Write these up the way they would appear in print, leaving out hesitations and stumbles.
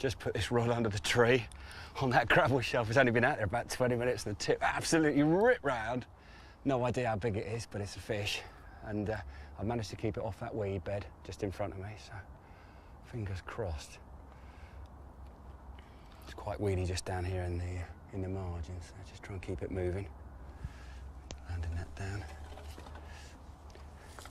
Just put this rod under the tree on that gravel shelf. It's only been out there about 20 minutes and the tip absolutely ripped round. No idea how big it is, but it's a fish. And I managed to keep it off that weed bed just in front of me, so fingers crossed. It's quite weedy just down here in the margins, so just try and keep it moving. Landing that down. It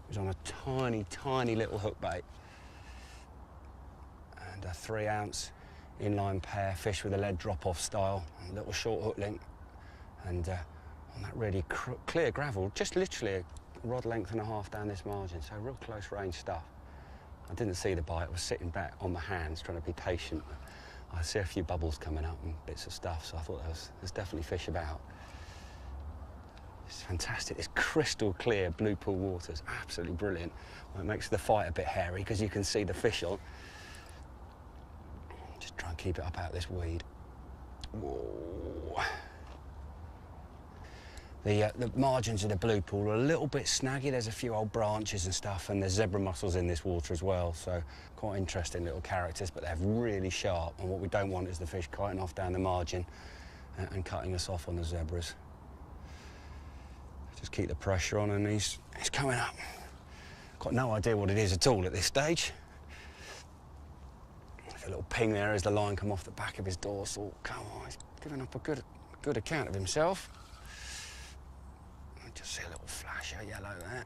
was on a tiny, tiny little hook bait. And a 3-ounce inline pair fish with a lead drop-off style, a little short hook link. And on that really clear gravel, just literally a rod length and a half down this margin, so real close range stuff. I didn't see the bite, I was sitting back on my hands trying to be patient. I see a few bubbles coming up and bits of stuff, so I thought there's definitely fish about. It's fantastic, this crystal clear blue pool water is absolutely brilliant. Well, it makes the fight a bit hairy because you can see the fish on. Just try and keep it up out of this weed. Whoa. The margins of the blue pool are a little bit snaggy. There's a few old branches and stuff, and there's zebra mussels in this water as well, so quite interesting little characters, but they're really sharp, and what we don't want is the fish kiting off down the margin and cutting us off on the zebras. Just keep the pressure on, and he's coming up. Got no idea what it is at all at this stage. A little ping there as the line come off the back of his dorsal. Come on, he's giving up a good account of himself. Just see a little flash of yellow there.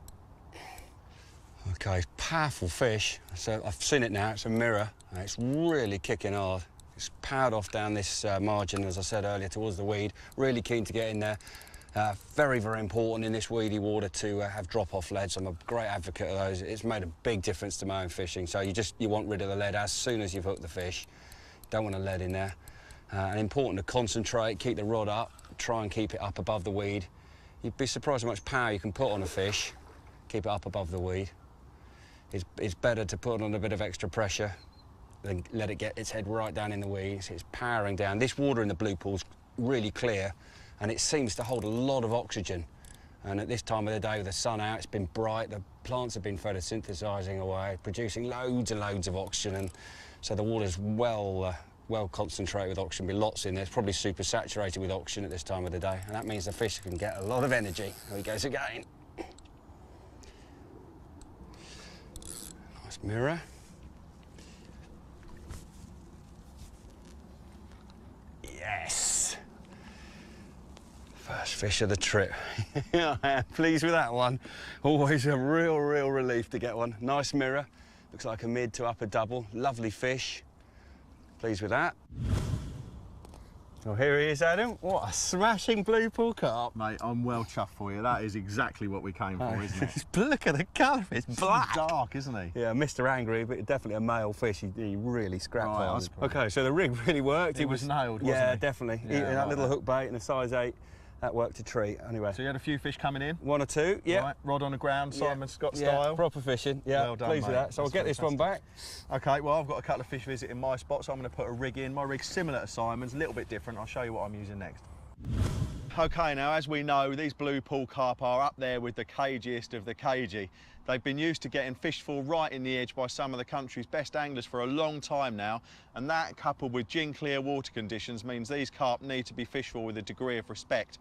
Okay, powerful fish. So I've seen it now, it's a mirror, and it's really kicking hard. It's powered off down this margin, as I said earlier, towards the weed. Really keen to get in there. Very, very important in this weedy water to have drop-off leads. I'm a great advocate of those. It's made a big difference to my own fishing. So you want rid of the lead as soon as you've hooked the fish. Don't want a lead in there. And important to concentrate, keep the rod up, try and keep it up above the weed. You'd be surprised how much power you can put on a fish, keep it up above the weed. It's better to put on a bit of extra pressure than let it get its head right down in the weeds. It's powering down. This water in the blue pool's really clear, and it seems to hold a lot of oxygen. And at this time of the day with the sun out, it's been bright, the plants have been photosynthesising away, producing loads and loads of oxygen, and so the water's well concentrated with oxygen, be lots in there. It's probably super saturated with oxygen at this time of the day, and that means the fish can get a lot of energy. There he goes again. Nice mirror. Yes! First fish of the trip. I am pleased with that one. Always a real relief to get one. Nice mirror. Looks like a mid to upper double. Lovely fish. Pleased with that. Well, here he is, Adam. What a smashing blue pool carp. Mate, I'm well chuffed for you. That is exactly what we came for, isn't it? Look at the colour, it's black. He's dark, isn't he? Yeah, Mr. Angry, but definitely a male fish. He really scrapped right, hard. Okay, so the rig really worked. It was nailed, wasn't yeah, it? Definitely. Yeah, Eating that little hook bait and a size 8, that worked a treat. Anyway. So you had a few fish coming in? 1 or 2, yeah. Right, rod on the ground, Simon Scott yeah, style. Proper fishing, yeah. Well done, pleased with mate. that. So I'll That's get this one back. Okay, well, I've got a couple of fish visiting my spot, so I'm going to put a rig in. My rig's similar to Simon's, a little bit different. I'll show you what I'm using next. Okay, now, as we know, these blue pool carp are up there with the cagiest of the cagey. They've been used to getting fished for right in the edge by some of the country's best anglers for a long time now, and that, coupled with gin clear water conditions, means these carp need to be fished for with a degree of respect.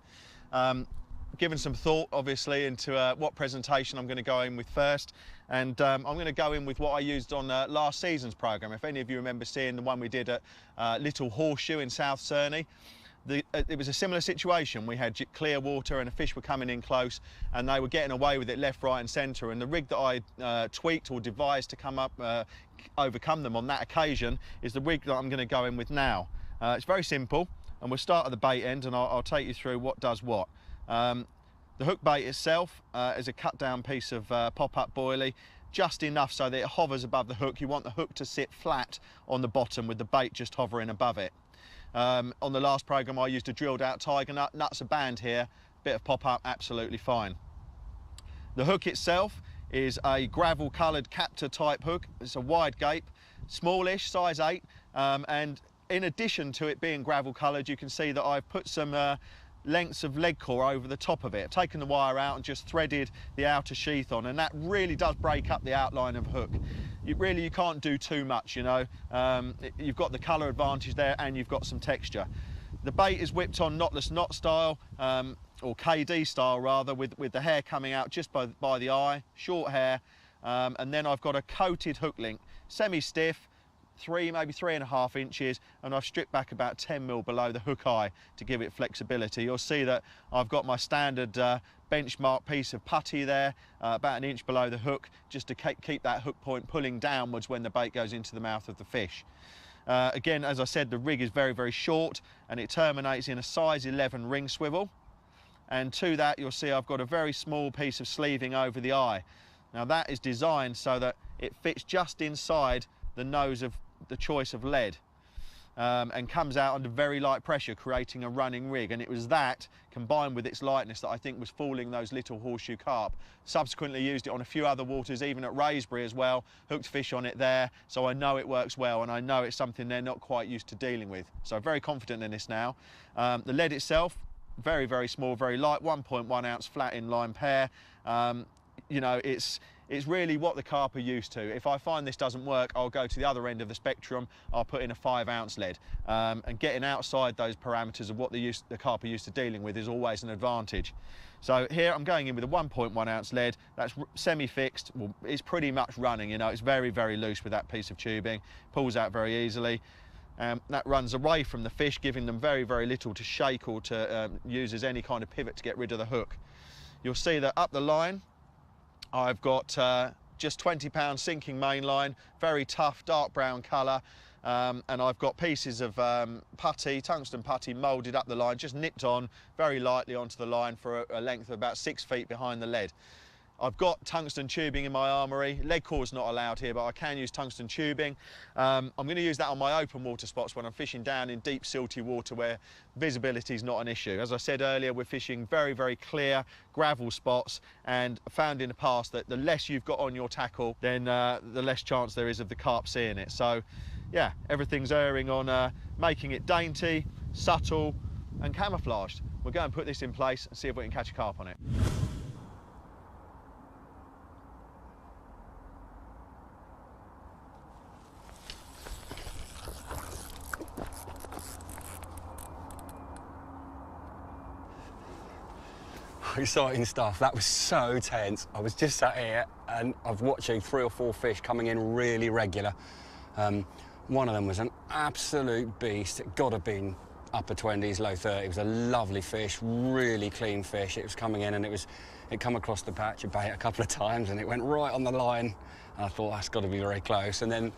Given some thought, obviously, into what presentation I'm going to go in with first, and I'm going to go in with what I used on last season's programme. If any of you remember seeing the one we did at Little Horseshoe in South Cerney, it was a similar situation. We had clear water and the fish were coming in close and they were getting away with it left, right and centre, and the rig that I tweaked or devised to come up, overcome them on that occasion is the rig that I'm going to go in with now. It's very simple, and we'll start at the bait end and I'll take you through what does what. The hook bait itself is a cut down piece of pop-up boilie, just enough so that it hovers above the hook. You want the hook to sit flat on the bottom with the bait just hovering above it. On the last programme I used a drilled out tiger nut, nuts a band here, bit of pop-up, absolutely fine. The hook itself is a gravel coloured captor type hook. It's a wide gape, smallish, size 8, and in addition to it being gravel coloured, you can see that I've put some lengths of leg core over the top of it. I've taken the wire out and just threaded the outer sheath on, and that really does break up the outline of hook. you can't do too much, you know. You've got the colour advantage there and you've got some texture. The bait is whipped on knotless knot style, or KD style rather, with the hair coming out just by the eye, short hair, and then I've got a coated hook link, semi-stiff, maybe 3.5 inches, and I've stripped back about 10 mil below the hook eye to give it flexibility. You'll see that I've got my standard benchmark piece of putty there, about 1 inch below the hook, just to keep that hook point pulling downwards when the bait goes into the mouth of the fish. Again, as I said, the rig is very, very short, and it terminates in a size 11 ring swivel. And to that, you'll see I've got a very small piece of sleeving over the eye. Now that is designed so that it fits just inside the nose of the choice of lead, and comes out under very light pressure, creating a running rig. And it was that, combined with its lightness, that I think was fooling those little horseshoe carp. Subsequently used it on a few other waters, even at Raysbury as well, hooked fish on it there, so I know it works well, and I know it's something they're not quite used to dealing with. So very confident in this now. The lead itself, very, very small, very light, 1.1 ounce flat inline pair. You know, it's really what the carp are used to. If I find this doesn't work, I'll go to the other end of the spectrum. I'll put in a 5 ounce lead. And getting outside those parameters of what the carp are used to dealing with is always an advantage. So here I'm going in with a 1.1 ounce lead. That's semi-fixed. Well, it's pretty much running, you know. It's very, very loose with that piece of tubing. Pulls out very easily. That runs away from the fish, giving them very, very little to shake or to use as any kind of pivot to get rid of the hook. You'll see that up the line, I've got just 20-pound sinking main line, very tough, dark brown colour, and I've got pieces of putty, tungsten putty, moulded up the line, just nipped on very lightly onto the line for a length of about 6 feet behind the lead. I've got tungsten tubing in my armoury. Lead core's not allowed here, but I can use tungsten tubing. I'm going to use that on my open water spots when I'm fishing down in deep silty water where visibility is not an issue. As I said earlier, we're fishing very, very clear gravel spots, and found in the past that the less you've got on your tackle, then the less chance there is of the carp seeing it. So yeah, everything's erring on making it dainty, subtle and camouflaged. We'll go and put this in place and see if we can catch a carp on it. Exciting stuff. That was so tense. I was just sat here and I was watching 3 or 4 fish coming in really regular. One of them was an absolute beast. It got to have been upper 20s, low 30s. It was a lovely fish, really clean fish. It was coming in and it come across the patch of bait a couple of times and it went right on the line. And I thought that's got to be very close. And then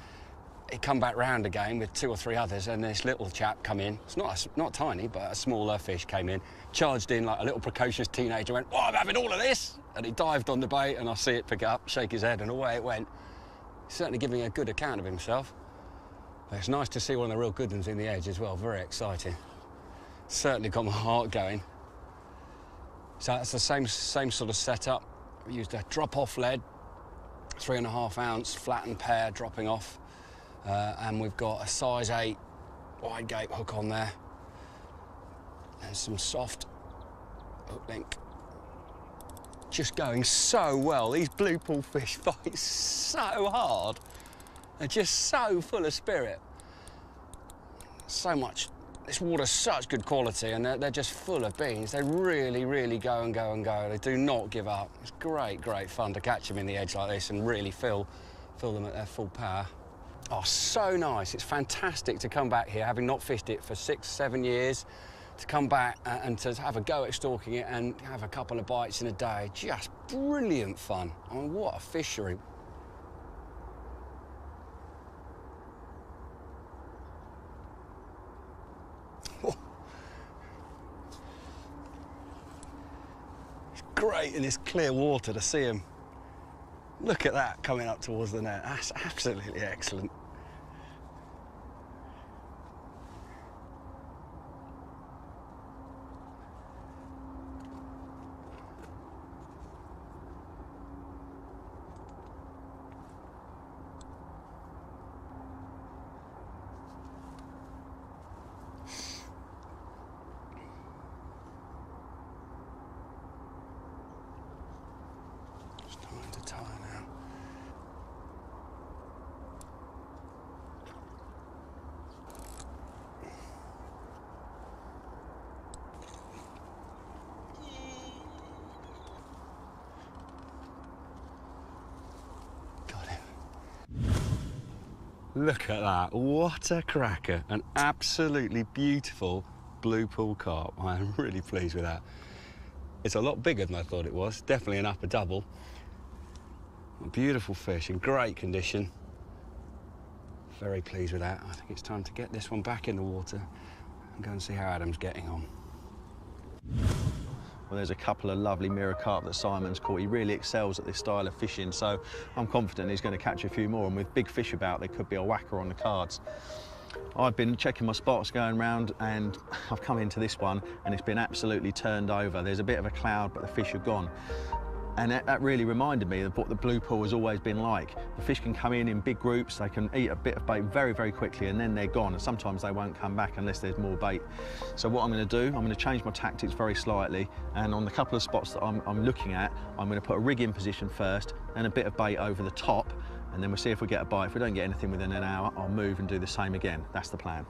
it come back round again with 2 or 3 others, and this little chap come in. It's not tiny, but a smaller fish came in, charged in like a little precocious teenager, went, "Oh, I'm having all of this!" And he dived on the bait, and I see it pick it up, shake his head, and away it went. He's certainly giving a good account of himself. But it's nice to see one of the real good ones in the edge as well. Very exciting. Certainly got my heart going. So that's the same sort of setup. We used a drop-off lead, 3.5 ounce flattened pair dropping off. And we've got a size 8 wide gape hook on there and some soft hook link. Just going so well. These blue pool fish fight so hard. They're just so full of spirit. So much. This water's such good quality, and they're just full of beans. They really, really go and go and go. They do not give up. It's great, great fun to catch them in the edge like this and really feel them at their full power. Oh, so nice. It's fantastic to come back here, having not fished it for 6, 7 years, to come back and to have a go at stalking it and have a couple of bites in a day. Just brilliant fun. I mean, what a fishery. It's great in this clear water to see them. Look at that coming up towards the net. That's absolutely excellent. It's time to tie now. Look at that, what a cracker. An absolutely beautiful blue pool carp. I am really pleased with that. It's a lot bigger than I thought it was, definitely an upper double. A beautiful fish in great condition. Very pleased with that. I think it's time to get this one back in the water and go and see how Adam's getting on. Well, there's a couple of lovely mirror carp that Simon's caught. He really excels at this style of fishing, so I'm confident he's going to catch a few more, and with big fish about, there could be a whacker on the cards. I've been checking my spots going round, and I've come into this one and it's been absolutely turned over. There's a bit of a cloud, but the fish are gone. And that really reminded me of what the blue pool has always been like. The fish can come in big groups, they can eat a bit of bait very, very quickly, and then they're gone. And sometimes they won't come back unless there's more bait. So what I'm going to do, I'm going to change my tactics very slightly. And on the couple of spots that I'm looking at, I'm going to put a rig in position first, and a bit of bait over the top, and then we'll see if we get a bite. If we don't get anything within an hour, I'll move and do the same again. That's the plan.